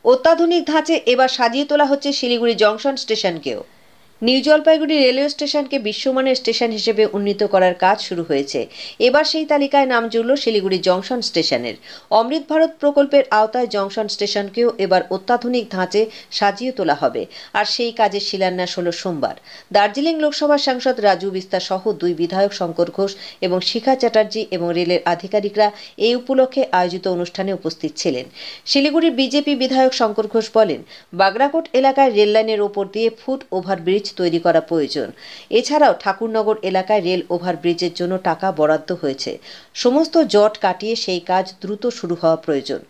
অত্যাধুনিক ধাঁচে এবার সাজিয়ে তোলা হচ্ছে শিলিগুড়ি জংশন স্টেশনকেও। নিউ জলপাইগুড়ি রেলওয়ে স্টেশনকে বিশ্বমানের স্টেশন হিসেবে উন্নীত করার কাজ শুরু হয়েছে। এবার সেই তালিকায় নাম জুড়ল শিলিগুড়ি জংশন স্টেশনের। অমৃত ভারত প্রকল্পের আওতায় জংশন স্টেশনকেও এবার অত্যাধুনিক ধাঁচে সাজিয়ে তোলা হবে, আর সেই কাজের শিলান্যাস হল সোমবার। দার্জিলিং লোকসভার সাংসদ রাজু বিস্তা সহ দুই বিধায়ক শঙ্কর ঘোষ এবং শিখা চ্যাটার্জি এবং রেলের আধিকারিকরা এই উপলক্ষে আয়োজিত অনুষ্ঠানে উপস্থিত ছিলেন। শিলিগুড়ির বিজেপি বিধায়ক শঙ্কর ঘোষ বলেন, বাগরাকোট এলাকায় রেললাইনের ওপর দিয়ে ফুট ওভারব্রিজ তৈরি করা প্রয়োজন। এছাড়াও ঠাকুরনগর এলাকায় রেল ওভারব্রিজের জন্য টাকা বরাদ্দ হয়েছে। সমস্ত জট কাটিয়ে সেই কাজ দ্রুত শুরু হওয়া প্রয়োজন।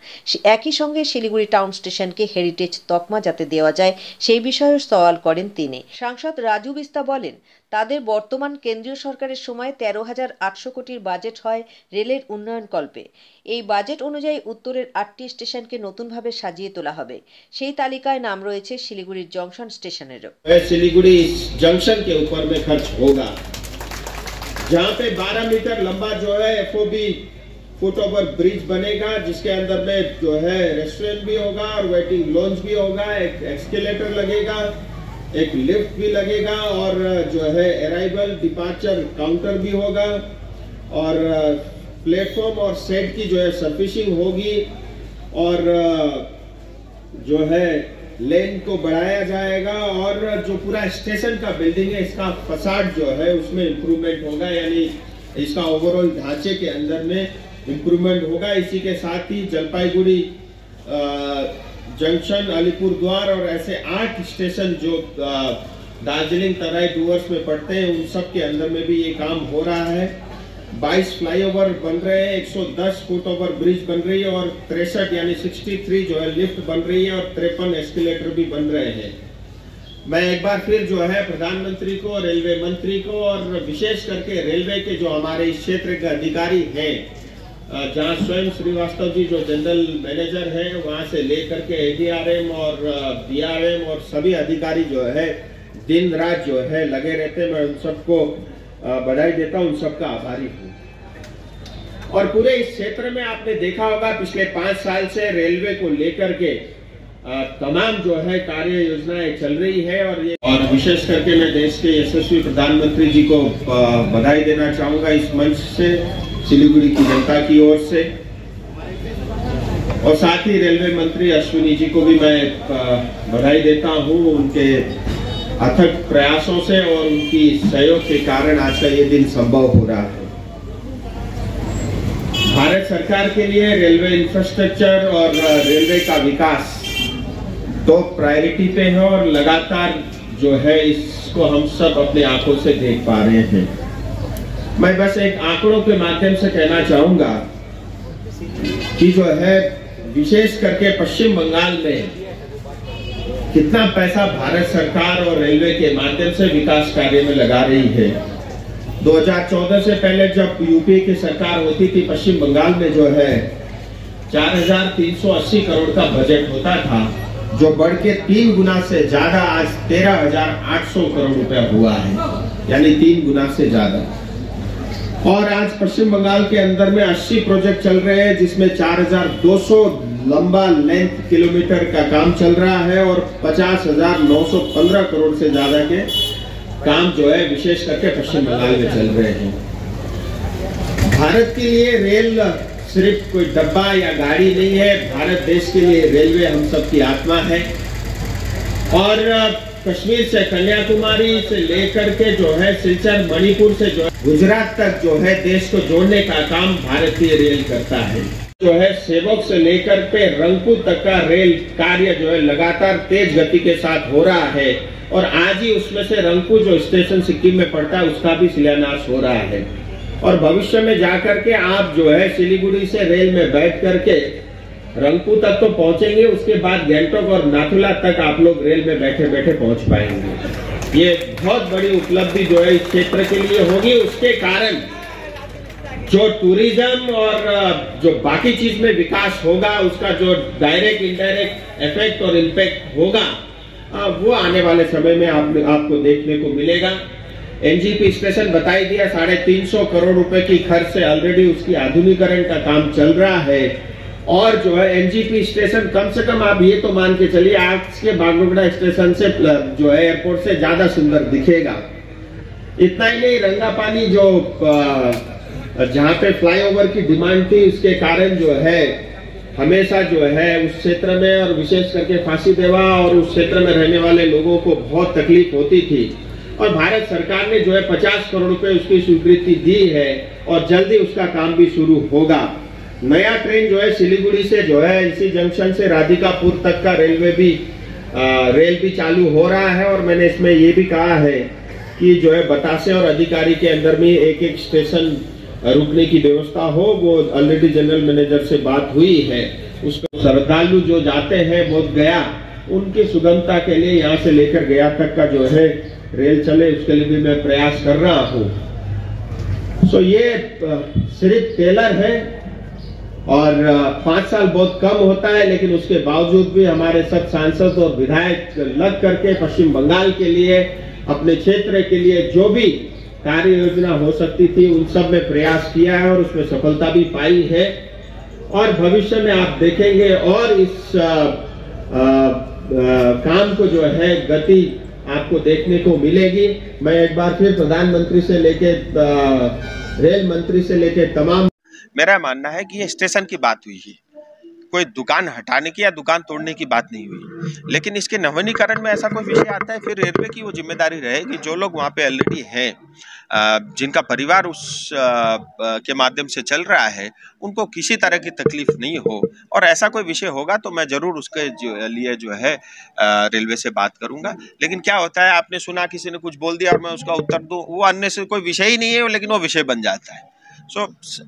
একই সঙ্গে শিলিগুড়ি টাউন স্টেশনকে হেরিটেজ তকমা যাতে দেওয়া যায় সেই বিষয়েও সওয়াল করেন তিনি। সাংসদ রাজু বিস্তা বলেন, তাদের বর্তমান কেন্দ্রীয় সরকারের সময় 13,800 কোটির বাজেট হয় রেলের উন্নয়ন কল্পে। এই বাজেট অনুযায়ী উত্তরের 8টি স্টেশনকে নতুনভাবে সাজিয়ে তোলা হবে। সেই তালিকায় নাম রয়েছে শিলিগুড়ির জংশন স্টেশনেরও। শিলিগুড়ি जंक्शन के ऊपर में खर्च होगा, जहां पे 12 मीटर लंबा जो है एफओबी फुट ओवर ब्रिज बनेगा, जिसके अंदर में जो है रेस्टोरेंट भी होगा और वेटिंग लॉन्ज भी होगा, एक एक्सकेलेटर लगेगा, एक लिफ्ट भी लगेगा और जो है अराइवल डिपार्चर काउंटर भी होगा और प्लेटफॉर्म और सेट की जो है सर्विसिंग होगी और जो है लेन को बढ़ाया जाएगा और जो पूरा स्टेशन का बिल्डिंग है इसका फसाड जो है उसमें इम्प्रूवमेंट होगा, यानी इसका ओवरऑल ढांचे के अंदर में इम्प्रूवमेंट होगा। इसी के साथ ही जलपाईगुड़ी जंक्शन, अलीपुरद्वार और ऐसे 8 स्टेशन जो दार्जिलिंग तराई डुवर्स में पड़ते हैं उन सब के अंदर में भी ये काम हो रहा है। 22 फ्लाईओवर बन रहे हैं, 110 फुट ओवर ब्रिज बन रही है और 63 यानी 63 जो है लिफ्ट बन रही है और 53 एस्केलेटर भी बन रहे हैं। मैं एक बार फिर जो है प्रधानमंत्री को, रेलवे मंत्री को और विशेष करके रेलवे के जो हमारे इस क्षेत्र के अधिकारी हैं, जहां स्वयं श्रीवास्तव जी जो जनरल मैनेजर हैं वहां से लेकर के एडीआरएम और बीआरएम और सभी अधिकारी जो है दिन रात जो है लगे रहते हैं, मैं उन सबको बधाई देता हूं, उन सबका आभारी हूं। और पूरे इस क्षेत्र में आपने देखा होगा पिछले 5 साल से रेलवे को लेकर के तमाम जो है कार्य योजनाएं चल रही है और विशेष करके मैं देश के यशस्वी प्रधानमंत्री जी को बधाई देना चाहूंगा इस मंच से, सिलीगुड़ी की जनता की ओर से, और साथ ही रेलवे मंत्री अश्विनी जी को भी मैं बधाई देता हूं उनके अथक प्रयासों से और उनकी सहयोग के कारण आज का ये दिन संभव हो रहा है। भारत सरकार के लिए रेलवे इंफ्रास्ट्रक्चर और रेलवे का विकास तो प्रायोरिटी पे है और लगातार जो है इसको हम सब अपने आंखों से देख पा रहे हैं। मैं बस एक आंकड़ों के माध्यम से कहना चाहूंगा कि जो है विशेष करके पश्चिम बंगाल में कितना पैसा भारत सरकार और रेलवे के माध्यम से विकास कार्य में लगा रही है। 2014 से पहले जब यूपी की सरकार होती थी, पश्चिम बंगाल में जो है 4,380 करोड़ का बजट होता था, जो बढ़ के 3 गुना से ज्यादा आज 13,800 करोड़ रुपया हुआ है, यानी 3 गुना से ज्यादा। और आज पश्चिम बंगाल के अंदर में 80 प्रोजेक्ट चल रहे हैं, जिसमें 4,200 लंबा लेंथ किलोमीटर का काम चल रहा है और 50,915 करोड़ से ज्यादा के काम जो है विशेष करके पश्चिम बंगाल में चल रहे हैं। भारत के लिए रेल सिर्फ कोई डब्बा या गाड़ी नहीं है, भारत देश के लिए रेलवे हम सबकी आत्मा है और कश्मीर से कन्याकुमारी से लेकर के जो है सिलचर, मणिपुर से जो गुजरात तक जो है देश को जोड़ने का काम भारतीय रेल करता है। जो है सेवक से लेकर के रंगपुर तक का रेल कार्य जो है लगातार तेज गति के साथ हो रहा है और आज ही उसमें से रंगपुर जो स्टेशन सिक्किम में पड़ता है उसका भी शिलान्यास हो रहा है और भविष्य में जाकर के आप जो है सिलीगुड़ी से रेल में बैठ करके रंगपुर तक तो पहुंचेंगे, उसके बाद गैंगटोक और नाथुला तक आप लोग रेल में बैठे बैठे पहुंच पाएंगे। ये बहुत बड़ी उपलब्धि जो है इस क्षेत्र के लिए होगी। उसके कारण जो टूरिज्म और जो बाकी चीज में विकास होगा उसका जो डायरेक्ट इनडायरेक्ट इफेक्ट और इम्पैक्ट होगा वो आने वाले समय में आपको देखने को मिलेगा। एनजीपी स्टेशन बताई दिया, 350 करोड़ रुपए की खर्च से ऑलरेडी उसकी आधुनिकीकरण का काम चल रहा है और जो है एनजीपी स्टेशन कम से कम आप ये तो मान के चलिए आज के बागडोगरा स्टेशन से जो है एयरपोर्ट से ज्यादा सुंदर दिखेगा। इतना ही नहीं, रंगापानी जो जहां पे फ्लाईओवर की डिमांड थी उसके कारण जो है हमेशा जो है उस क्षेत्र में और विशेष करके फांसी देवा और उस क्षेत्र में रहने वाले लोगों को बहुत तकलीफ होती थी और भारत सरकार ने जो है 50 करोड़ रुपए उसकी स्वीकृति दी है और जल्दी उसका काम भी शुरू होगा। नया ट्रेन जो है सिलीगुड़ी से जो है एलसी जंक्शन से राधिकापुर तक का रेल भी चालू हो रहा है और मैंने इसमें ये भी कहा है कि जो है बतासे और अधिकारी के अंदर में एक एक स्टेशन रुकने की व्यवस्था हो। वो ऑलरेडी जनरल मैनेजर से बात हुई है। उसको श्रद्धालु जो जाते हैं बोध गया उनकी सुगमता के लिए यहाँ से लेकर गया तक का जो है रेल चले उसके लिए भी मैं प्रयास कर रहा हूँ। सो ये सिर्फ टेलर है और 5 साल बहुत कम होता है, लेकिन उसके बावजूद भी हमारे सब सांसद और विधायक लग करके पश्चिम बंगाल के लिए अपने क्षेत्र के लिए जो भी कार्य योजना हो सकती थी उन सब में प्रयास किया है और उसमें सफलता भी पाई है और भविष्य में आप देखेंगे और इस काम को जो है गति आपको देखने को मिलेगी। मैं एक बार फिर प्रधानमंत्री से लेके रेल मंत्री से लेके तमाम, मेरा मानना है कि ये स्टेशन की बात हुई है, कोई दुकान हटाने की या दुकान तोड़ने की बात नहीं हुई। लेकिन इसके नवीनीकरण में ऐसा कोई विषय आता है फिर रेलवे की वो जिम्मेदारी रहेगी जो लोग वहाँ पे ऑलरेडी हैं, जिनका परिवार उस के माध्यम से चल रहा है, उनको किसी तरह की तकलीफ नहीं हो। और ऐसा कोई विषय होगा तो मैं जरूर उसके लिए जो है रेलवे से बात करूंगा। लेकिन क्या होता है, आपने सुना किसी ने कुछ बोल दिया और मैं उसका उत्तर दूं, वो अन्य से कोई विषय ही नहीं है लेकिन वो विषय बन जाता है।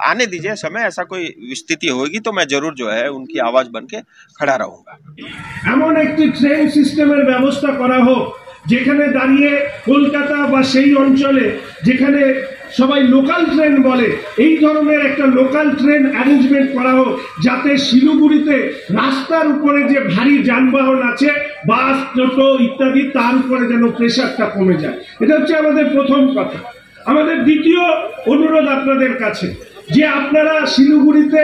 आने दीजिए समय, ऐसा कोई स्थिति होगी तो मैं जरूर जो है उनकी आवाज बन के खड़ा रहूंगा। এমন একটি ট্রেন সিস্টেমের ব্যবস্থা করা হোক যেখানে দাঁড়িয়ে কলকাতা বা সেই অঞ্চলে যেখানে সবাই লোকাল ট্রেন বলে এই ধরনের একটা লোকাল ট্রেন অ্যারেঞ্জমেন্ট করা হোক যাতে শিলিগুড়িতে রাস্তার উপরে যে ভারী যানবাহন আছে বাস টোটো ইত্যাদি তার উপরে যেন প্রেসারটা কমে যায়। এটা হচ্ছে আমাদের প্রথম কথা। আমাদের দ্বিতীয় অনুরোধ আপনাদের কাছে যে আপনারা শিলিগুড়িতে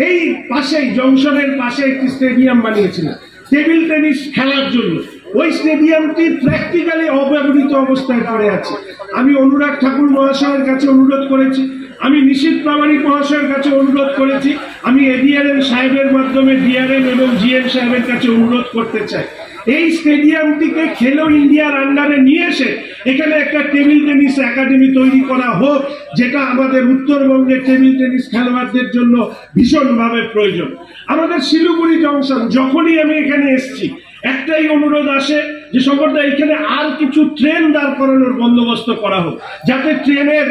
এই পাশেই জংশনের পাশে একটি স্টেডিয়াম বানিয়েছিলেন টেবিল টেনিস খেলার জন্য। ওই স্টেডিয়ামটি প্র্যাকটিক্যালি অব্যবহৃত অবস্থায় পড়ে আছে। আমি অনুরাগ ঠাকুর মহাশয়ের কাছে অনুরোধ করেছি, আমি নিশীথ প্রামাণিক মহাশয়ের কাছে অনুরোধ করেছি, আমি এডিআরএম সাহেবের মাধ্যমে ডিআরএম এবং জিএম সাহেবের কাছে অনুরোধ করতে চাই এই স্টেডিয়ামটিকে খেলো ইন্ডিয়ার আন্ডারে নিয়ে এসে এখানে একটা টেবিল টেনিস একাডেমি তৈরি করা হোক, যেটা আমাদের উত্তরবঙ্গের টেবিল টেনিস খেলোয়াড়দের জন্য ভীষণভাবে প্রয়োজন। আমাদের শিলিগুড়ি জংশন যখনই আমি এখানে এসেছি একটাই অনুরোধ আসে যে সম্পর্কে এখানে আর কিছু ট্রেন দাঁড় করানোর বন্দোবস্ত করা হোক যাতে ট্রেনের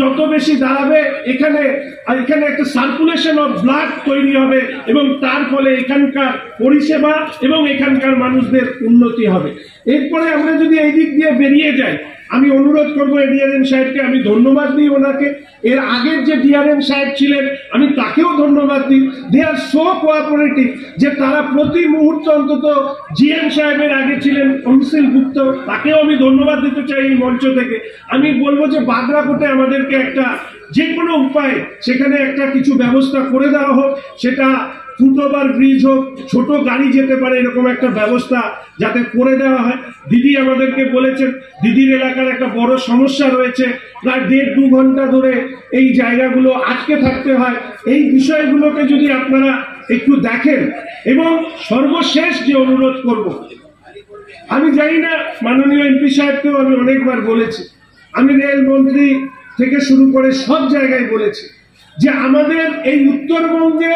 যত বেশি দাঁড়াবে এখানে একটা সার্কুলেশন অফ ব্লাড তৈরি হবে এবং তার ফলে এখানকার পরিষেবা এবং এখানকার মানুষদের উন্নতি হবে। এরপরে আমরা যদি এই দিক দিয়ে বেরিয়ে যাই, আমি অনুরোধ করবো এডিআরএম সাহেবকে, আমি ধন্যবাদ দিই ওনাকে। এর আগের যে ডিআরএম সাহেব ছিলেন আমি তাকেও ধন্যবাদ দিই। দে আর সো কোঅপারেটিভ যে তারা প্রতি মুহূর্তে অন্তত জিএম সাহেবের আগে ছিলেন অংশিল গুপ্ত, তাকেও আমি ধন্যবাদ দিতে চাই এই মঞ্চ থেকে। আমি বলবো যে বাগরাকোটে আমাদেরকে একটা যে কোনো উপায়ে সেখানে একটা কিছু ব্যবস্থা করে দেওয়া হোক, সেটা ফুটওভার ব্রিজ হোক, ছোট গাড়ি যেতে পারে এরকম একটা ব্যবস্থা যাতে করে দেওয়া হয়। দিদি আমাদেরকে বলেছেন দিদির এলাকার একটা বড় সমস্যা রয়েছে, প্রায় 1.5-2 ঘন্টা ধরে এই জায়গাগুলো আটকে থাকতে হয়। এই বিষয়গুলোকে যদি আপনারা একটু দেখেন। এবং সর্বশেষ যে অনুরোধ করব, আমি জানি না মাননীয় এমপি সাহেবকেও আমি অনেকবার বলেছি, আমি রেলমন্ত্রী থেকে শুরু করে সব জায়গায় বলেছি যে আমাদের এই উত্তরবঙ্গে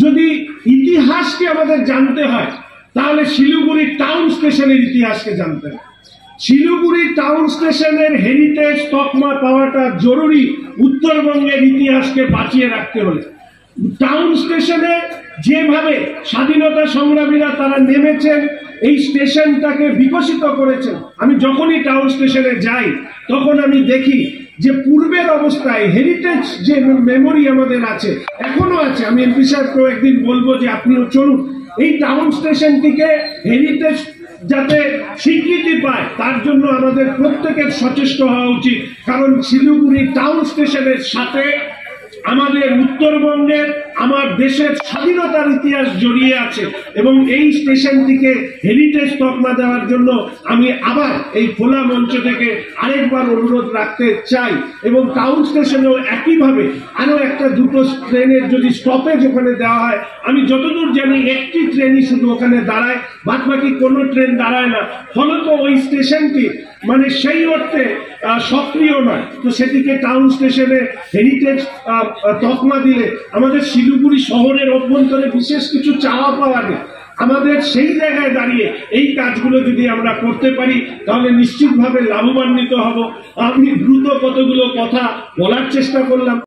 যদি ইতিহাসকে আমাদের জানতে হয় তাহলে শিলিগুড়ি টাউন স্টেশনের ইতিহাসকে জানতে হয়। শিলিগুড়ি টাউন স্টেশনের হেরিটেজ তকমা পাওয়াটা জরুরি উত্তরবঙ্গের ইতিহাসকে বাঁচিয়ে রাখতে হলে। টাউন স্টেশনে যেভাবে স্বাধীনতা সংগ্রামীরা তারা নেমেছেন এই স্টেশনটাকে বিকশিত করেছেন, আমি যখনই টাউন স্টেশনে যাই তখন আমি দেখি যে পূর্বের অবস্থায় হেরিটেজ যে মেমোরি আমাদের আছে এখনো আছে। আমি এমপি সাহেবকেও একদিন বলবো যে আপনিও চলুন এই টাউন স্টেশনটিকে হেরিটেজ যাতে স্বীকৃতি পায় তার জন্য আমাদের প্রত্যেকের সচেষ্ট হওয়া উচিত। কারণ শিলিগুড়ি টাউন স্টেশনের সাথে আমাদের উত্তরবঙ্গের আমার দেশের স্বাধীনতার ইতিহাস জড়িয়ে আছে এবং এই স্টেশনটিকে হেরিটেজ তকমা দেওয়ার জন্য আমি আবার এই খোলা মঞ্চ থেকে আরেকবার অনুরোধ রাখতে চাই। এবং টাউন স্টেশনেও একইভাবে আরো একটা দুটো ট্রেনের যদি স্টপেজ ওখানে দেওয়া হয়, আমি যতদূর জানি একটি ট্রেনই শুধু ওখানে দাঁড়ায়, বাদবাকি কোনো ট্রেন দাঁড়ায় না, ফলত ওই স্টেশনটি মানে সেই অর্থে সক্রিয় নয়। তো সেটিকে টাউন স্টেশনে হেরিটেজ তকমা দিলে আমাদের শিলিগুড়ি শহরের অভ্যন্তরে বিশেষ কিছু চাওয়া পাওয়া নেই। আমাদের সেই জায়গায় দাঁড়িয়ে এই কাজগুলো যদি আমরা করতে পারি তাহলে নিশ্চিতভাবে লাভবান্বিত হব। আমি দ্রুত কতগুলো কথা বলার চেষ্টা করলাম।